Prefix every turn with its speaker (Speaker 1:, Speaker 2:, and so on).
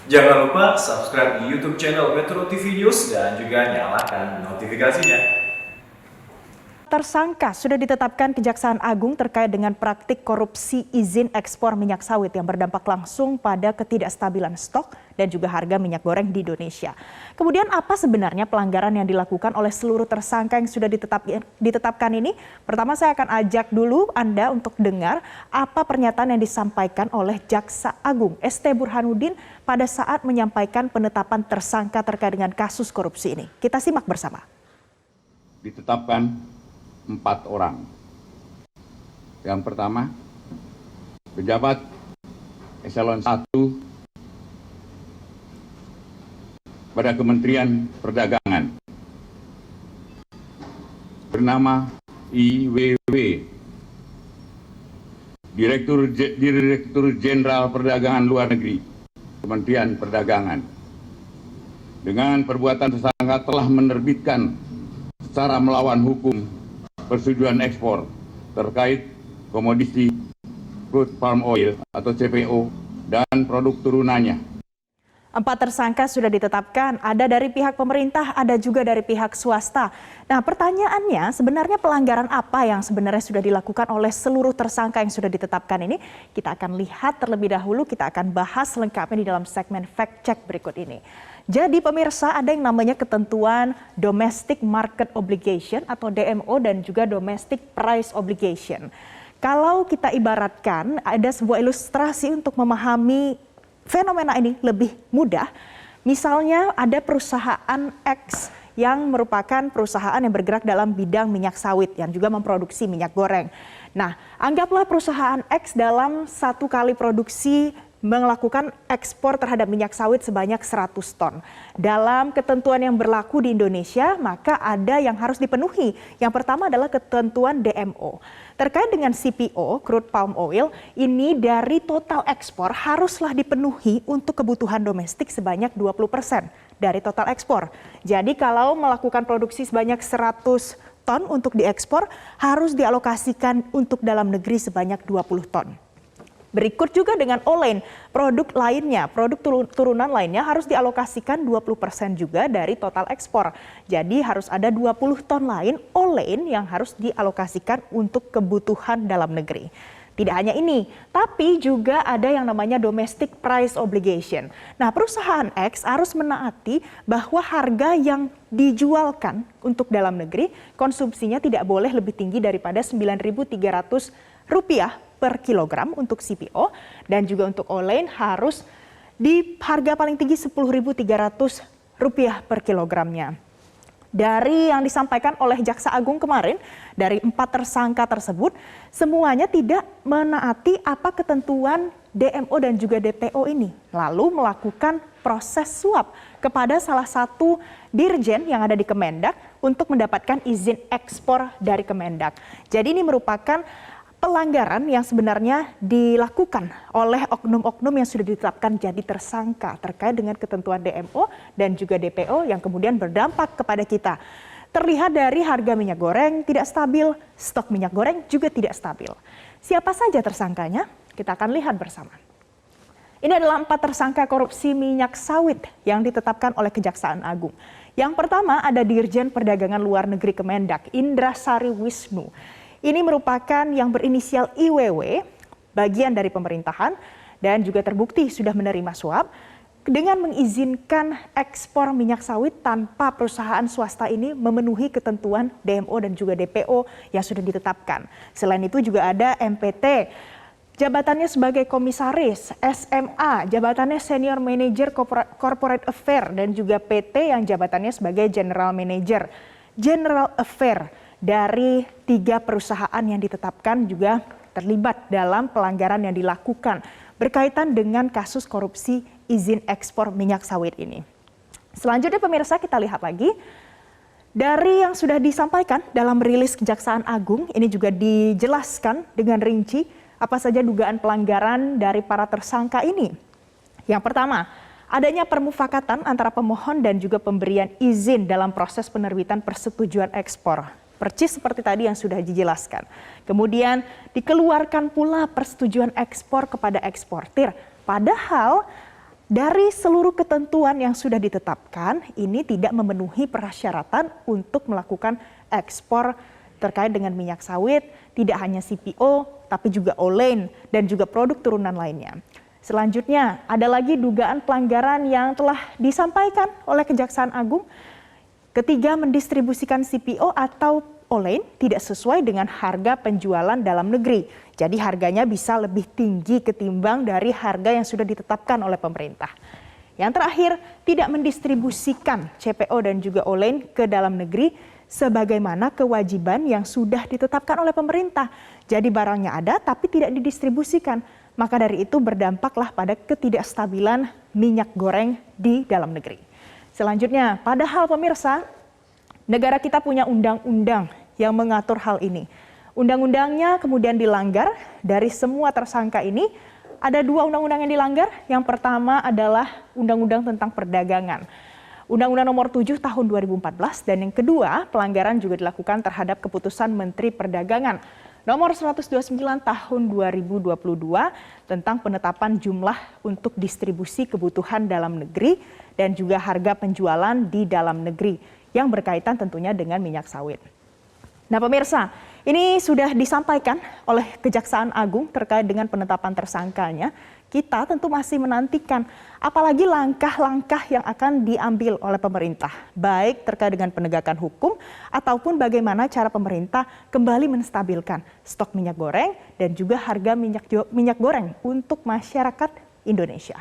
Speaker 1: Jangan lupa subscribe di YouTube channel Metro TV News dan juga nyalakan notifikasinya.
Speaker 2: Tersangka sudah ditetapkan Kejaksaan Agung terkait dengan praktik korupsi izin ekspor minyak sawit yang berdampak langsung pada ketidakstabilan stok dan juga harga minyak goreng di Indonesia. Kemudian apa sebenarnya pelanggaran yang dilakukan oleh seluruh tersangka yang sudah ditetapkan ini? Pertama saya akan ajak dulu Anda untuk dengar apa pernyataan yang disampaikan oleh Jaksa Agung ST Burhanuddin pada saat menyampaikan penetapan tersangka terkait dengan kasus korupsi ini. Kita simak bersama.
Speaker 3: Ditetapkan 4 orang. Yang pertama, pejabat eselon 1 pada Kementerian Perdagangan bernama IWW, Direktur Jenderal Perdagangan Luar Negeri, Kementerian Perdagangan. Dengan perbuatan tersangka telah menerbitkan secara melawan hukum persetujuan ekspor terkait komoditi crude palm oil atau CPO dan produk turunannya.
Speaker 2: 4 tersangka sudah ditetapkan, ada dari pihak pemerintah, ada juga dari pihak swasta. Nah, pertanyaannya sebenarnya pelanggaran apa yang sebenarnya sudah dilakukan oleh seluruh tersangka yang sudah ditetapkan ini? Kita akan lihat terlebih dahulu, kita akan bahas lengkapnya di dalam segmen Fact Check berikut ini. Jadi pemirsa, ada yang namanya ketentuan Domestic Market Obligation atau DMO dan juga Domestic Price Obligation. Kalau kita ibaratkan ada sebuah ilustrasi untuk memahami fenomena ini lebih mudah, misalnya ada perusahaan X yang merupakan perusahaan yang bergerak dalam bidang minyak sawit yang juga memproduksi minyak goreng. Nah, anggaplah perusahaan X dalam satu kali produksi melakukan ekspor terhadap minyak sawit sebanyak 100 ton. Dalam ketentuan yang berlaku di Indonesia, maka ada yang harus dipenuhi. Yang pertama adalah ketentuan DMO. Terkait dengan CPO, crude palm oil, ini dari total ekspor haruslah dipenuhi untuk kebutuhan domestik sebanyak 20% dari total ekspor. Jadi kalau melakukan produksi sebanyak 100 ton untuk diekspor, harus dialokasikan untuk dalam negeri sebanyak 20 ton. Berikut juga dengan Olain, produk lainnya, produk turunan lainnya harus dialokasikan 20% juga dari total ekspor. Jadi harus ada 20 ton lain Olain yang harus dialokasikan untuk kebutuhan dalam negeri. Tidak hanya ini, tapi juga ada yang namanya Domestic Price Obligation. Nah, perusahaan X harus menaati bahwa harga yang dijualkan untuk dalam negeri, konsumsinya tidak boleh lebih tinggi daripada Rp9.300 per kilogram untuk CPO, dan juga untuk Olain harus di harga paling tinggi Rp10.300 per kilogramnya. Dari yang disampaikan oleh Jaksa Agung kemarin, dari 4 tersangka tersebut, semuanya tidak menaati apa ketentuan DMO dan juga DPO ini, lalu melakukan proses suap kepada salah satu dirjen yang ada di Kemendak untuk mendapatkan izin ekspor dari Kemendak. Jadi ini merupakan pelanggaran yang sebenarnya dilakukan oleh oknum-oknum yang sudah ditetapkan jadi tersangka terkait dengan ketentuan DMO dan juga DPO yang kemudian berdampak kepada kita. Terlihat dari harga minyak goreng tidak stabil, stok minyak goreng juga tidak stabil. Siapa saja tersangkanya? Kita akan lihat bersama. Ini adalah 4 tersangka korupsi minyak sawit yang ditetapkan oleh Kejaksaan Agung. Yang pertama ada Dirjen Perdagangan Luar Negeri Kemendak, Indra Sari Wisnu. Ini merupakan yang berinisial IWW, bagian dari pemerintahan, dan juga terbukti sudah menerima suap dengan mengizinkan ekspor minyak sawit tanpa perusahaan swasta ini memenuhi ketentuan DMO dan juga DPO yang sudah ditetapkan. Selain itu juga ada MPT, jabatannya sebagai komisaris, SMA, jabatannya Senior Manager Corporate Affair, dan juga PT yang jabatannya sebagai General Manager General Affair. Dari 3 perusahaan yang ditetapkan juga terlibat dalam pelanggaran yang dilakukan berkaitan dengan kasus korupsi izin ekspor minyak sawit ini. Selanjutnya pemirsa, kita lihat lagi. Dari yang sudah disampaikan dalam rilis Kejaksaan Agung, ini juga dijelaskan dengan rinci apa saja dugaan pelanggaran dari para tersangka ini. Yang pertama, adanya permufakatan antara pemohon dan juga pemberian izin dalam proses penerbitan persetujuan ekspor. Percis seperti tadi yang sudah dijelaskan. Kemudian dikeluarkan pula persetujuan ekspor kepada eksportir. Padahal dari seluruh ketentuan yang sudah ditetapkan, ini tidak memenuhi persyaratan untuk melakukan ekspor terkait dengan minyak sawit, tidak hanya CPO, tapi juga Olin dan juga produk turunan lainnya. Selanjutnya, ada lagi dugaan pelanggaran yang telah disampaikan oleh Kejaksaan Agung. Ketiga, mendistribusikan CPO atau Olin tidak sesuai dengan harga penjualan dalam negeri. Jadi harganya bisa lebih tinggi ketimbang dari harga yang sudah ditetapkan oleh pemerintah. Yang terakhir, tidak mendistribusikan CPO dan juga Olin ke dalam negeri sebagaimana kewajiban yang sudah ditetapkan oleh pemerintah. Jadi barangnya ada tapi tidak didistribusikan. Maka dari itu berdampaklah pada ketidakstabilan minyak goreng di dalam negeri. Selanjutnya, padahal pemirsa, negara kita punya undang-undang yang mengatur hal ini. Undang-undangnya kemudian dilanggar. Dari semua tersangka ini, ada 2 undang-undang yang dilanggar. Yang pertama adalah Undang-Undang tentang Perdagangan. Undang-Undang nomor 7 tahun 2014. Dan yang kedua, pelanggaran juga dilakukan terhadap keputusan Menteri Perdagangan nomor 129 tahun 2022 tentang penetapan jumlah untuk distribusi kebutuhan dalam negeri dan juga harga penjualan di dalam negeri yang berkaitan tentunya dengan minyak sawit. Nah pemirsa, ini sudah disampaikan oleh Kejaksaan Agung terkait dengan penetapan tersangkanya. Kita tentu masih menantikan apalagi langkah-langkah yang akan diambil oleh pemerintah, baik terkait dengan penegakan hukum ataupun bagaimana cara pemerintah kembali menstabilkan stok minyak goreng dan juga harga minyak goreng untuk masyarakat Indonesia.